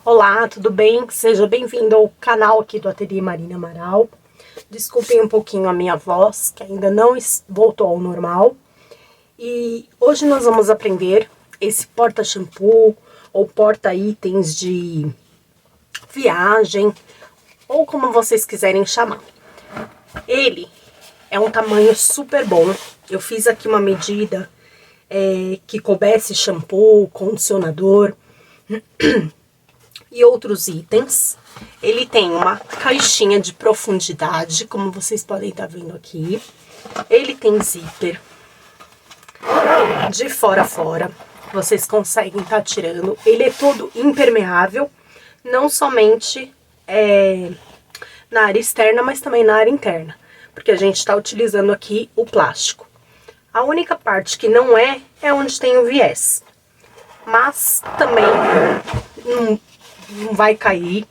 Olá, tudo bem? Seja bem-vindo ao canal aqui do Ateliê Marina Amaral. Desculpem um pouquinho a minha voz, que ainda não voltou ao normal. E hoje nós vamos aprender esse porta-shampoo ou porta-itens de viagem, ou como vocês quiserem chamar. Ele é um tamanho super bom. Eu fiz aqui uma medida que coubesse shampoo, condicionador e outros itens. Ele tem uma caixinha de profundidade, como vocês podem estar vendo aqui. Ele tem zíper de fora a fora, vocês conseguem estar tirando. Ele é todo impermeável, não somente na área externa, mas também na área interna, porque a gente está utilizando aqui o plástico. A única parte que não é onde tem o viés, mas também não vai cair,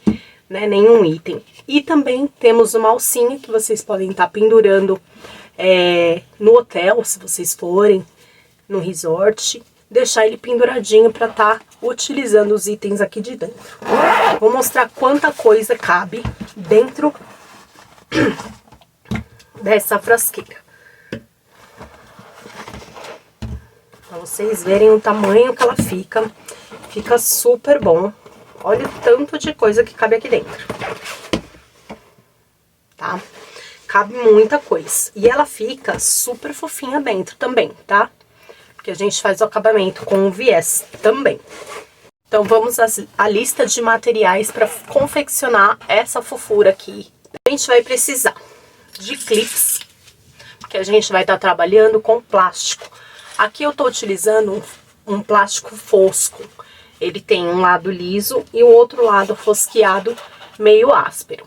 né, nenhum item. E também temos uma alcinha que vocês podem estar pendurando no hotel, se vocês forem no resort, deixar ele penduradinho para estar utilizando os itens aqui de dentro. Vou mostrar quanta coisa cabe dentro dessa frasqueira, para vocês verem o tamanho que ela fica. Fica super bom. Olha o tanto de coisa que cabe aqui dentro, tá? Cabe muita coisa. E ela fica super fofinha dentro também, tá? Porque a gente faz o acabamento com o viés também. Então vamos à lista de materiais para confeccionar essa fofura aqui. A gente vai precisar de clips, porque a gente vai estar trabalhando com plástico. Aqui eu tô utilizando um plástico fosco. Ele tem um lado liso e o outro lado fosqueado, meio áspero.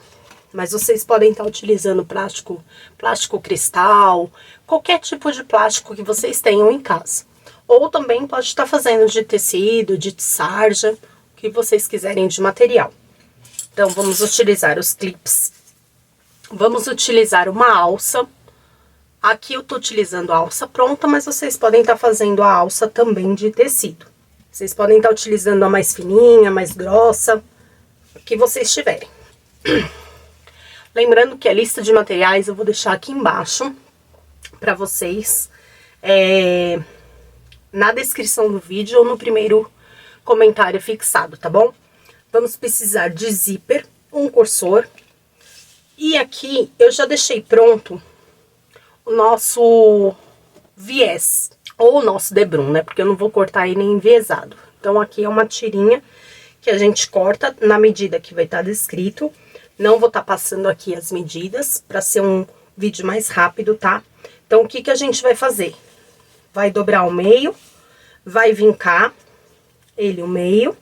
Mas vocês podem estar utilizando plástico cristal, qualquer tipo de plástico que vocês tenham em casa. Ou também pode estar fazendo de tecido, de sarja, o que vocês quiserem de material. Então vamos utilizar os clips. Vamos utilizar uma alça. Aqui eu tô utilizando a alça pronta, mas vocês podem estar fazendo a alça também de tecido. Vocês podem estar utilizando a mais fininha, mais grossa, o que vocês tiverem. Lembrando que a lista de materiais eu vou deixar aqui embaixo para vocês, na descrição do vídeo ou no primeiro comentário fixado, tá bom? Vamos precisar de zíper, um cursor, e aqui eu já deixei pronto o nosso viés, ou o nosso debrum, né? Porque eu não vou cortar ele enviesado. Então, aqui é uma tirinha que a gente corta na medida que vai estar descrito. Não vou estar passando aqui as medidas, para ser um vídeo mais rápido, tá? Então, o que que a gente vai fazer? Vai dobrar o meio, vai vincar ele o meio.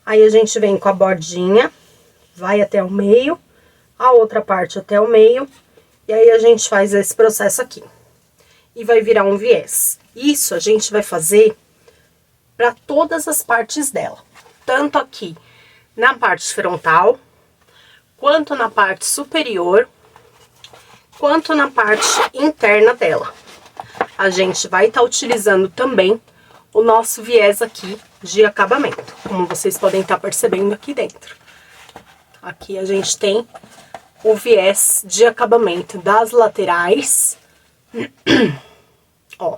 Aí, a gente vem com a bordinha, vai até o meio, a outra parte até o meio. E aí, a gente faz esse processo aqui. E vai virar um viés. Isso a gente vai fazer para todas as partes dela. Tanto aqui na parte frontal, quanto na parte superior, quanto na parte interna dela. A gente vai estar utilizando também o nosso viés aqui de acabamento, como vocês podem estar percebendo aqui dentro. Aqui a gente tem o viés de acabamento das laterais. Ó,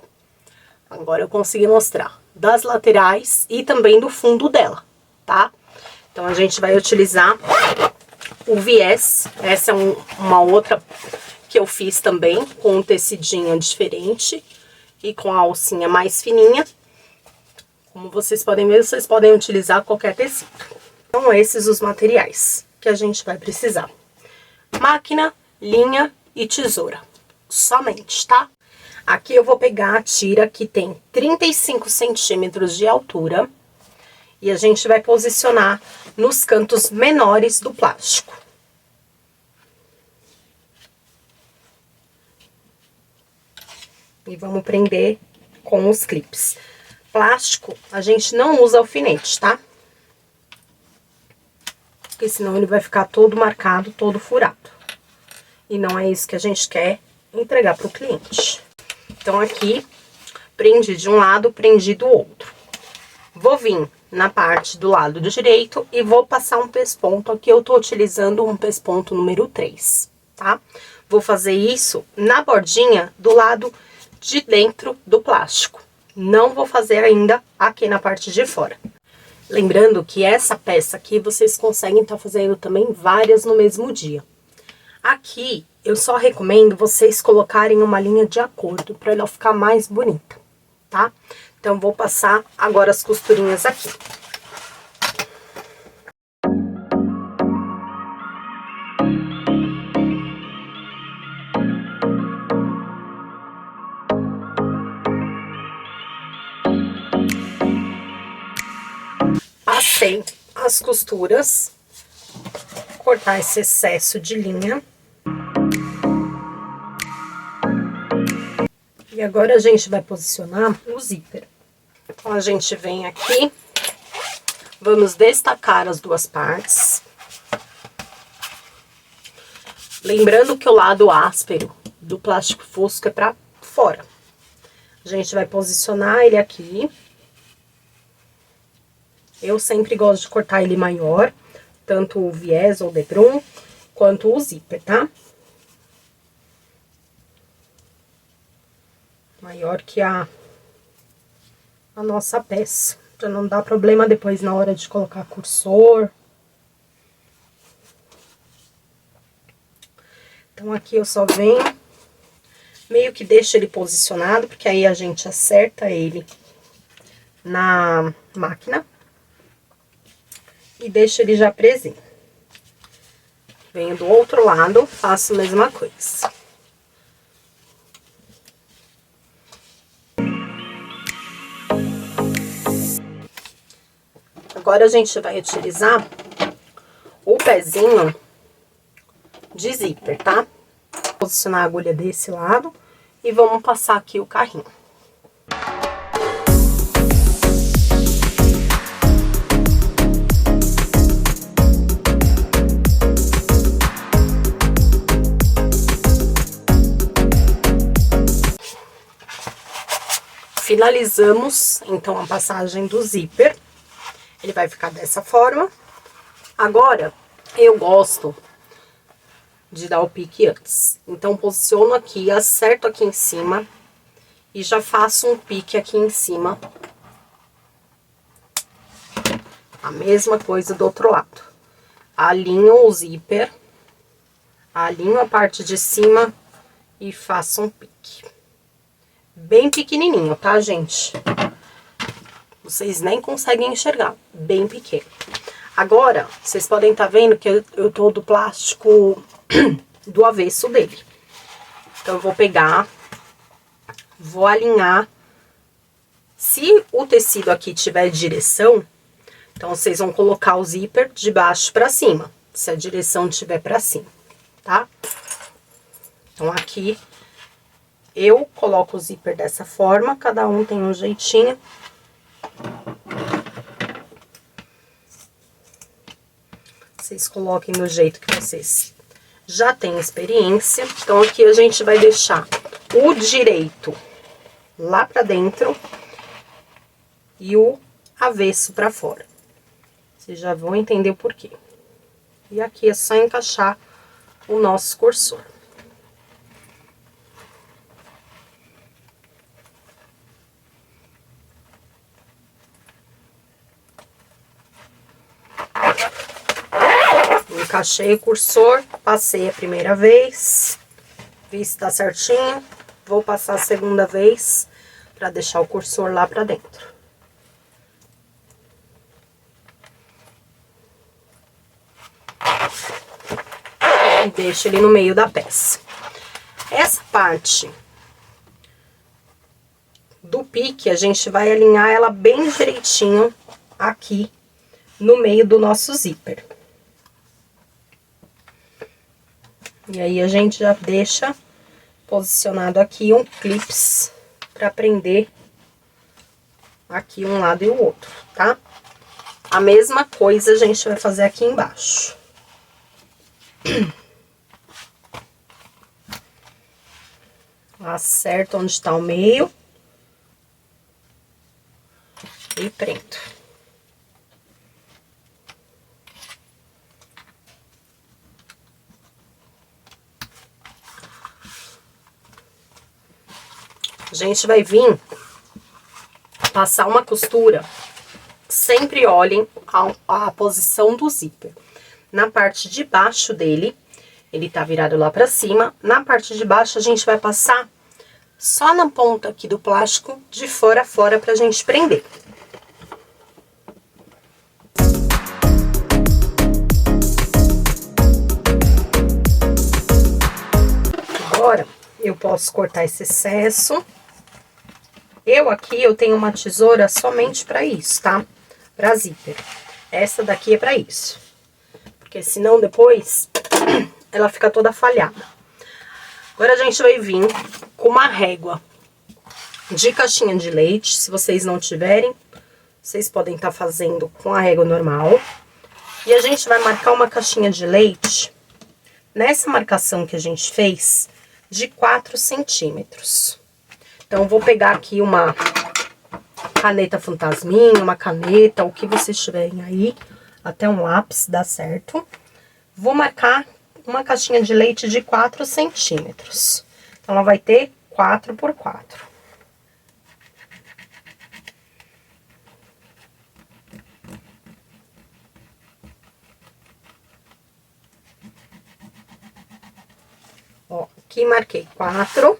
agora eu consegui mostrar das laterais e também do fundo dela, tá? Então, a gente vai utilizar o viés. Essa é uma outra que eu fiz também, com um tecidinho diferente e com a alcinha mais fininha. Como vocês podem ver, vocês podem utilizar qualquer tecido. Então, esses os materiais que a gente vai precisar. Máquina, linha e tesoura. Somente, tá? Aqui eu vou pegar a tira que tem 35 centímetros de altura. E a gente vai posicionar nos cantos menores do plástico. E vamos prender com os clips. Plástico, a gente não usa alfinete, tá? Porque senão ele vai ficar todo marcado, todo furado. E não é isso que a gente quer entregar para o cliente. Então, aqui, prendi de um lado, prendi do outro. Vou vir na parte do lado direito e vou passar um pesponto. Aqui eu tô utilizando um pesponto número 3, tá? Vou fazer isso na bordinha do lado de dentro do plástico. Não vou fazer ainda aqui na parte de fora. Lembrando que essa peça aqui vocês conseguem estar fazendo também várias no mesmo dia. Aqui eu só recomendo vocês colocarem uma linha de acordo para ela ficar mais bonita, tá? Então vou passar agora as costurinhas aqui. Passei as costuras, cortar esse excesso de linha. E agora a gente vai posicionar o zíper. Então, a gente vem aqui, vamos destacar as duas partes. Lembrando que o lado áspero do plástico fosco é pra fora. A gente vai posicionar ele aqui. Eu sempre gosto de cortar ele maior, tanto o viés ou debrum, quanto o zíper, tá? Maior que a nossa peça, pra não dar problema depois na hora de colocar cursor. Então, aqui eu só venho, meio que deixo ele posicionado, porque aí a gente acerta ele na máquina. E deixo ele já presinho. Venho do outro lado, faço a mesma coisa. Agora a gente vai utilizar o pezinho de zíper, tá? Vou posicionar a agulha desse lado e vamos passar aqui o carrinho. Finalizamos, então, a passagem do zíper. Ele vai ficar dessa forma. Agora, eu gosto de dar o pique antes. Então, posiciono aqui, acerto aqui em cima e já faço um pique aqui em cima. A mesma coisa do outro lado. Alinho o zíper, alinho a parte de cima e faço um pique. Bem pequenininho, tá, gente? Vocês nem conseguem enxergar, bem pequeno. Agora, vocês podem estar vendo que eu tô do plástico do avesso dele. Então, eu vou pegar, vou alinhar. Se o tecido aqui tiver direção, então, vocês vão colocar o zíper de baixo pra cima, se a direção tiver pra cima, tá? Então, aqui, eu coloco o zíper dessa forma, cada um tem um jeitinho. Vocês coloquem do jeito que vocês já têm experiência. Então, aqui a gente vai deixar o direito lá pra dentro e o avesso pra fora. Vocês já vão entender o porquê. E aqui é só encaixar o nosso cursor. Encaixei o cursor, passei a primeira vez, vi se tá certinho, vou passar a segunda vez pra deixar o cursor lá pra dentro. E deixo ele no meio da peça. Essa parte do pique, a gente vai alinhar ela bem direitinho aqui no meio do nosso zíper. E aí, a gente já deixa posicionado aqui um clips pra prender aqui um lado e o outro, tá? A mesma coisa a gente vai fazer aqui embaixo. Acerto onde tá o meio. E prendo. A gente vai vir passar uma costura. Sempre olhem a posição do zíper. Na parte de baixo dele, ele tá virado lá pra cima. Na parte de baixo, a gente vai passar só na ponta aqui do plástico, de fora a fora, pra gente prender. Agora, eu posso cortar esse excesso. Eu tenho uma tesoura somente pra isso, tá? Pra zíper. Essa daqui é pra isso. Porque senão depois ela fica toda falhada. Agora a gente vai vir com uma régua de caixinha de leite. Se vocês não tiverem, vocês podem estar fazendo com a régua normal. E a gente vai marcar uma caixinha de leite, nessa marcação que a gente fez, de 4 centímetros. Então, eu vou pegar aqui uma caneta fantasminha, uma caneta, o que vocês tiverem aí, até um lápis, dá certo. Vou marcar uma caixinha de leite de 4 centímetros. Então, ela vai ter 4 por 4. Ó, aqui marquei 4.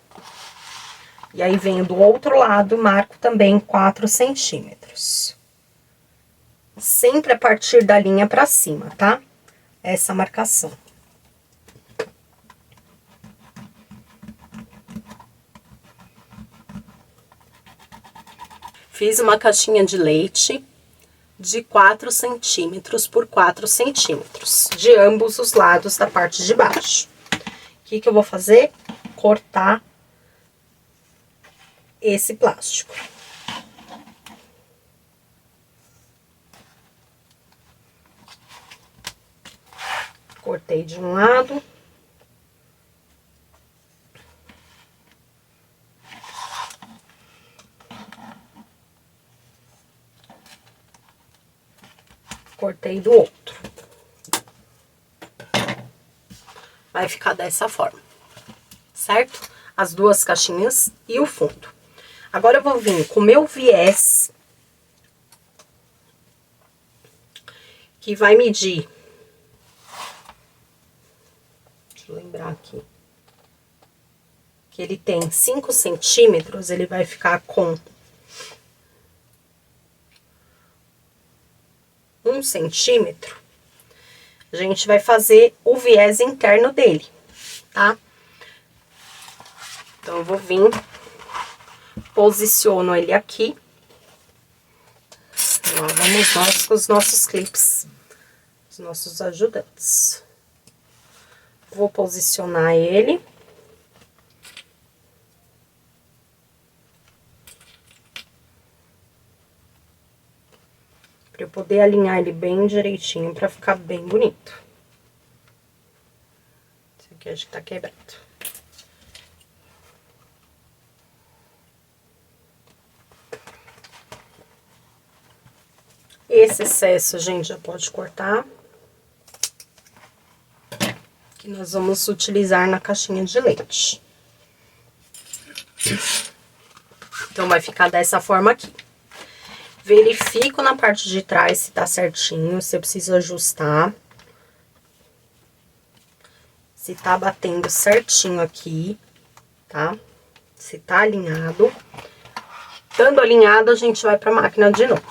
E aí, venho do outro lado, marco também 4 centímetros. Sempre a partir da linha pra cima, tá? Essa marcação. Fiz uma caixinha de leite de 4 centímetros por 4 centímetros, de ambos os lados da parte de baixo. O que eu vou fazer? Cortar esse plástico. Cortei de um lado. Cortei do outro. Vai ficar dessa forma, certo? As duas caixinhas e o fundo. Agora, eu vou vir com o meu viés, que vai medir, deixa eu lembrar aqui, que ele tem 5 centímetros, ele vai ficar com 1 centímetro. A gente vai fazer o viés interno dele, tá? Então, eu vou vir, posiciono ele aqui. Lá vamos nós com os nossos clips, os nossos ajudantes. Vou posicionar ele. Pra eu poder alinhar ele bem direitinho, pra ficar bem bonito. Esse aqui acho que tá quebrado. Esse excesso a gente já pode cortar, que nós vamos utilizar na caixinha de leite. Então, vai ficar dessa forma aqui. Verifico na parte de trás se tá certinho, se eu preciso ajustar. Se tá batendo certinho aqui, tá? Se tá alinhado. Estando alinhado, a gente vai pra máquina de novo.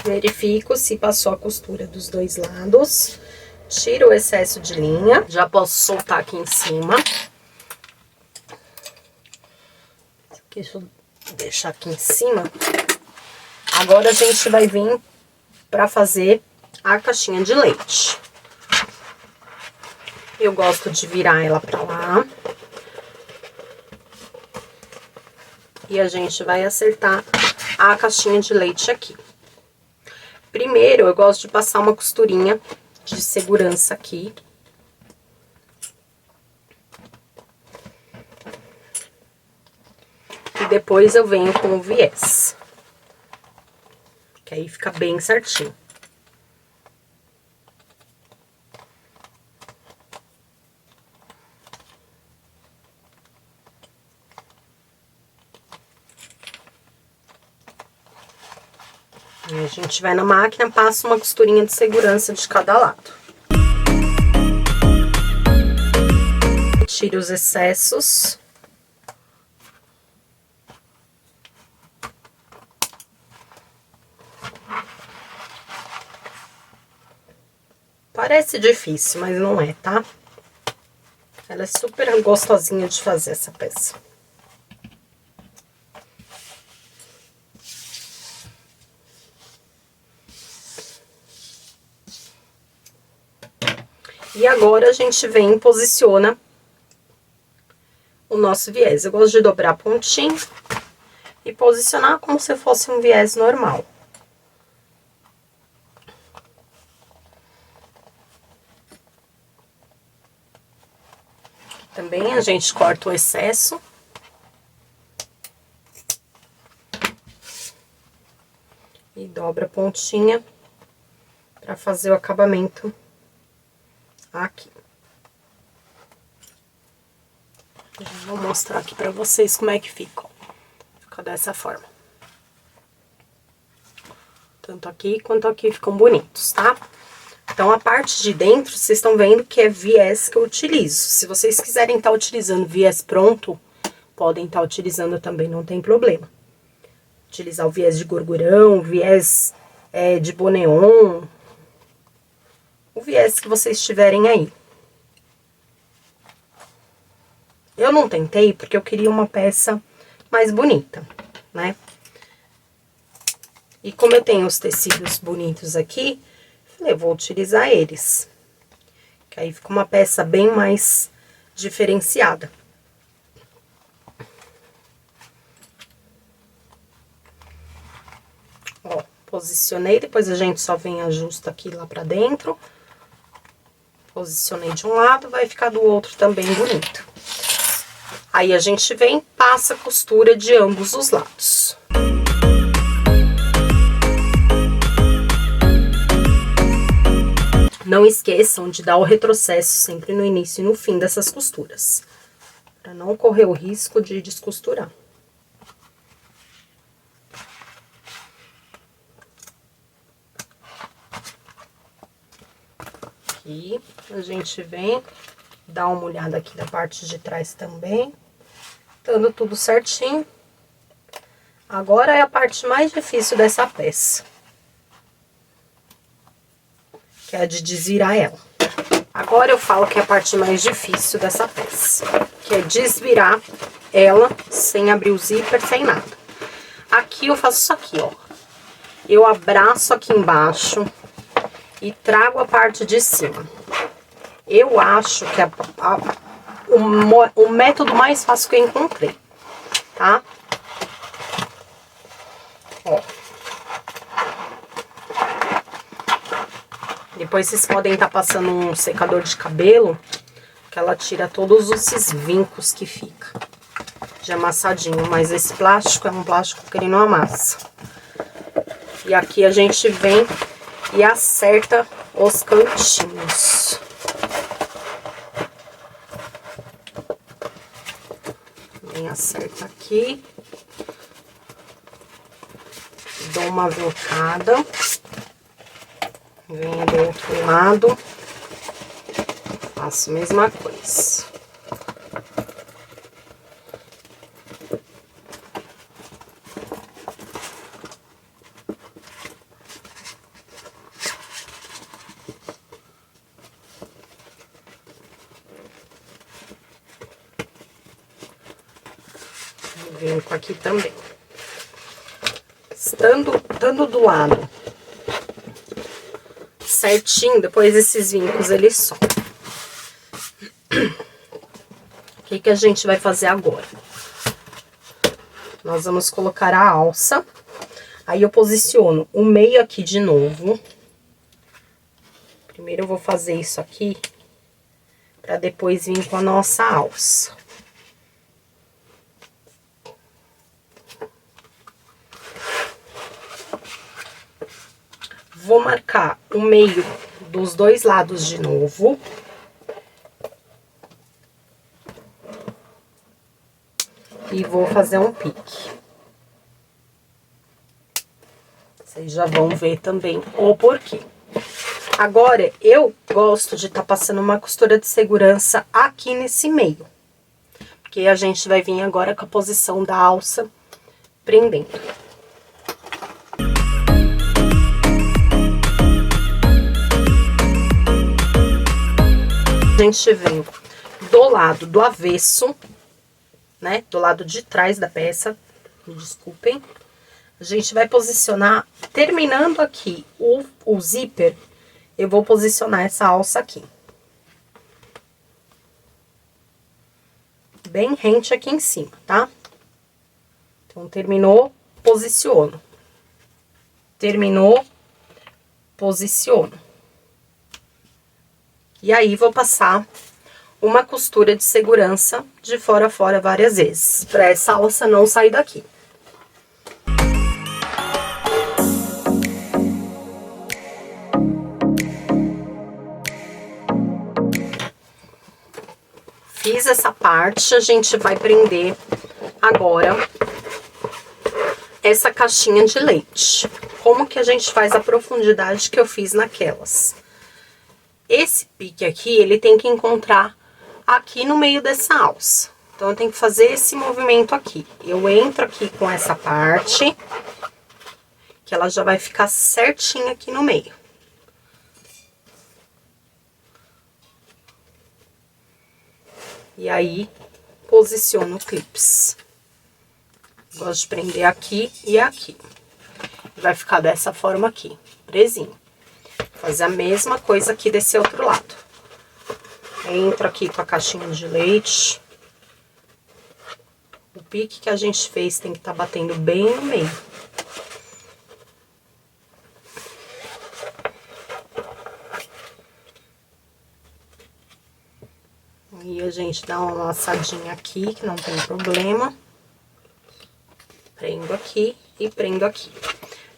Verifico se passou a costura dos dois lados. Tiro o excesso de linha. Já posso soltar aqui em cima. Deixa eu deixar aqui em cima. Agora, a gente vai vir pra fazer a caixinha de leite. Eu gosto de virar ela pra lá. E a gente vai acertar a caixinha de leite aqui. Primeiro, eu gosto de passar uma costurinha de segurança aqui. E depois eu venho com o viés. Que aí fica bem certinho. igualzinho. A gente vai na máquina, passa uma costurinha de segurança de cada lado. Tire os excessos. Parece difícil, mas não é, tá? Ela é super gostosinha de fazer, essa peça. E agora a gente vem e posiciona o nosso viés. Eu gosto de dobrar a pontinha e posicionar como se fosse um viés normal. Também a gente corta o excesso. E dobra a pontinha para fazer o acabamento aqui. Vou mostrar aqui para vocês como é que fica, ó. Fica dessa forma. Tanto aqui quanto aqui ficam bonitos, tá? Então, a parte de dentro, vocês estão vendo que é viés que eu utilizo. Se vocês quiserem estar utilizando viés pronto, podem estar utilizando também, não tem problema. Utilizar o viés de gorgurão, viés de boneon, o viés que vocês tiverem aí. Eu não tentei porque eu queria uma peça mais bonita, né? E como eu tenho os tecidos bonitos aqui, eu vou utilizar eles. Que aí fica uma peça bem mais diferenciada. Ó, posicionei, depois a gente só vem e ajusta aqui lá pra dentro. Posicionei de um lado, vai ficar do outro também bonito. Aí a gente vem, passa a costura de ambos os lados. Não esqueçam de dar o retrocesso sempre no início e no fim dessas costuras, para não correr o risco de descosturar. Aqui a gente vem, dá uma olhada aqui da parte de trás também, dando tudo certinho. Agora é a parte mais difícil dessa peça, que é a de desvirar ela. Agora eu falo que é a parte mais difícil dessa peça, que é desvirar ela sem abrir o zíper, sem nada. Aqui eu faço isso aqui, ó. Eu abraço aqui embaixo e trago a parte de cima. Eu acho que o método mais fácil que eu encontrei, tá? Ó. Depois vocês podem estar passando um secador de cabelo, que ela tira todos esses vincos que fica de amassadinho. Mas esse plástico é um plástico que ele não amassa. E aqui a gente vem e acerta os cantinhos. Vem, acerta aqui. Dou uma voltada. Venho do outro lado, faço a mesma coisa. Venho com aqui também. Estando do lado certinho, depois esses vincos eles sobem. O que que a gente vai fazer agora? Nós vamos colocar a alça. Aí eu posiciono o meio aqui de novo. Primeiro eu vou fazer isso aqui, pra depois vir com a nossa alça. Vou marcar o meio dos dois lados de novo. E vou fazer um pique. Vocês já vão ver também o porquê. Agora, eu gosto de estar passando uma costura de segurança aqui nesse meio. Porque a gente vai vir agora com a posição da alça prendendo. A gente vem do lado do avesso, né? Do lado de trás da peça, me desculpem. A gente vai posicionar, terminando aqui o zíper, eu vou posicionar essa alça aqui. Bem rente aqui em cima, tá? Então, terminou, posiciono. Terminou, posiciono. E aí, vou passar uma costura de segurança de fora a fora várias vezes, pra essa alça não sair daqui. Fiz essa parte, a gente vai prender agora essa caixinha de leite. Como que a gente faz a profundidade que eu fiz naquelas? Esse pique aqui, ele tem que encontrar aqui no meio dessa alça. Então, eu tenho que fazer esse movimento aqui. Eu entro aqui com essa parte, que ela já vai ficar certinha aqui no meio. E aí, posiciono o clips. Gosto de prender aqui e aqui. Vai ficar dessa forma aqui, presinho. Fazer a mesma coisa aqui desse outro lado. Entro aqui com a caixinha de leite. O pique que a gente fez tem que estar batendo bem no meio. E a gente dá uma laçadinha aqui, que não tem problema. Prendo aqui e prendo aqui.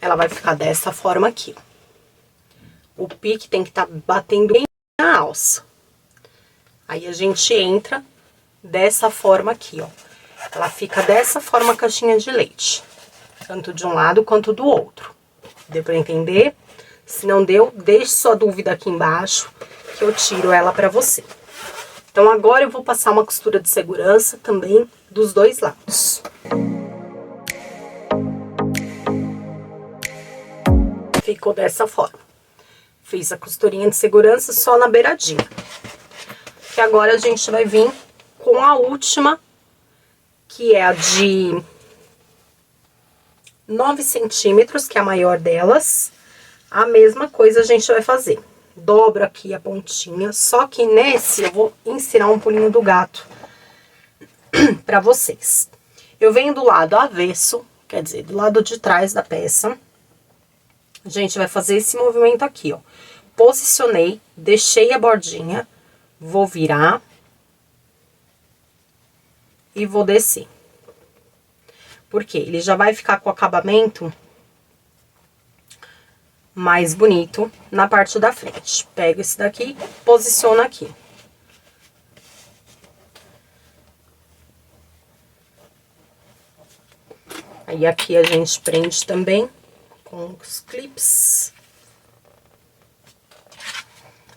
Ela vai ficar dessa forma aqui. O pique tem que estar batendo bem na alça. Aí, a gente entra dessa forma aqui, ó. Ela fica dessa forma a caixinha de leite. Tanto de um lado quanto do outro. Deu pra entender? Se não deu, deixe sua dúvida aqui embaixo, que eu tiro ela pra você. Então, agora eu vou passar uma costura de segurança também dos dois lados. Ficou dessa forma. Fiz a costurinha de segurança só na beiradinha. Que agora a gente vai vir com a última, que é a de 9 centímetros, que é a maior delas. A mesma coisa a gente vai fazer. Dobro aqui a pontinha, só que nesse eu vou ensinar um pulinho do gato pra vocês. Eu venho do lado avesso, quer dizer, do lado de trás da peça. A gente vai fazer esse movimento aqui, ó. Posicionei, deixei a bordinha, vou virar e vou descer. Porque ele já vai ficar com o acabamento mais bonito na parte da frente. Pego esse daqui, posiciono aqui. Aí, aqui a gente prende também com os clips.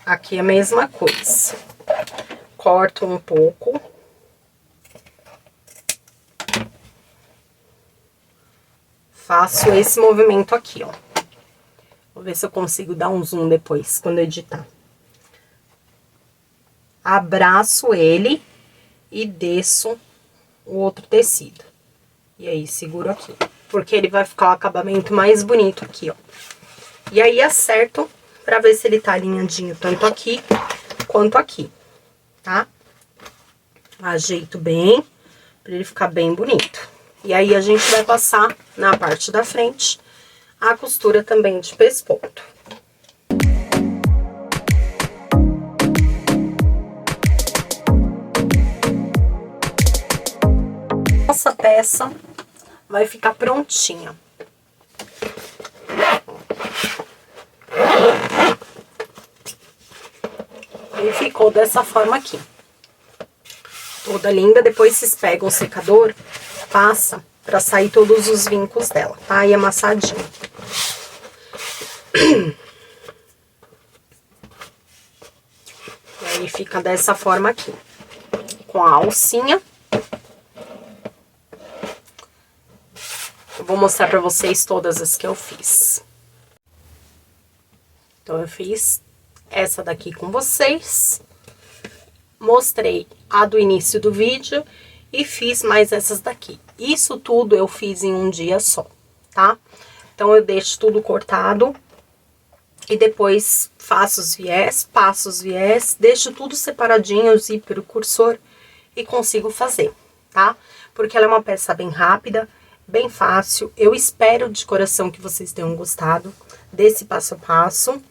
Aqui a mesma coisa. Corto um pouco. Faço esse movimento aqui, ó. Vou ver se eu consigo dar um zoom depois, quando eu editar. Abraço ele e desço o outro tecido. E aí, seguro aqui. Porque ele vai ficar o acabamento mais bonito aqui, ó. E aí, acerto pra ver se ele tá alinhadinho tanto aqui quanto aqui, tá? Ajeito bem, pra ele ficar bem bonito. E aí, a gente vai passar na parte da frente a costura também de pesponto. Nossa peça vai ficar prontinha. E ficou dessa forma aqui. Toda linda. Depois vocês pegam o secador, passa pra sair todos os vincos dela, tá? E amassadinho. E aí fica dessa forma aqui, com a alcinha. Eu vou mostrar pra vocês todas as que eu fiz. Então, eu fiz essa daqui com vocês. Mostrei a do início do vídeo e fiz mais essas daqui. Isso tudo eu fiz em um dia só, tá? Então, eu deixo tudo cortado e depois faço os viés, passo os viés, deixo tudo separadinho, o zíper, o cursor, e consigo fazer, tá? Porque ela é uma peça bem rápida, bem fácil. Eu espero de coração que vocês tenham gostado desse passo a passo.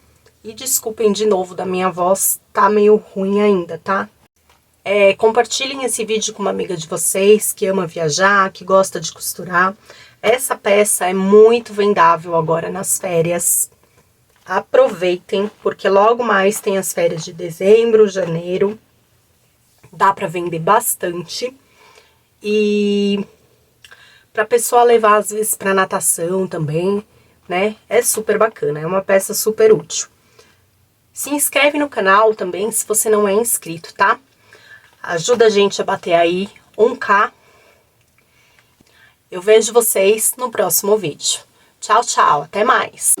E desculpem de novo da minha voz, tá meio ruim ainda, tá? Compartilhem esse vídeo com uma amiga de vocês que ama viajar, que gosta de costurar. Essa peça é muito vendável agora nas férias. Aproveitem, porque logo mais tem as férias de dezembro, janeiro. Dá pra vender bastante. E pra pessoa levar, às vezes, pra natação também, né? É super bacana, é uma peça super útil. Se inscreve no canal também, se você não é inscrito, tá? Ajuda a gente a bater aí 1K. Eu vejo vocês no próximo vídeo. Tchau, tchau, até mais!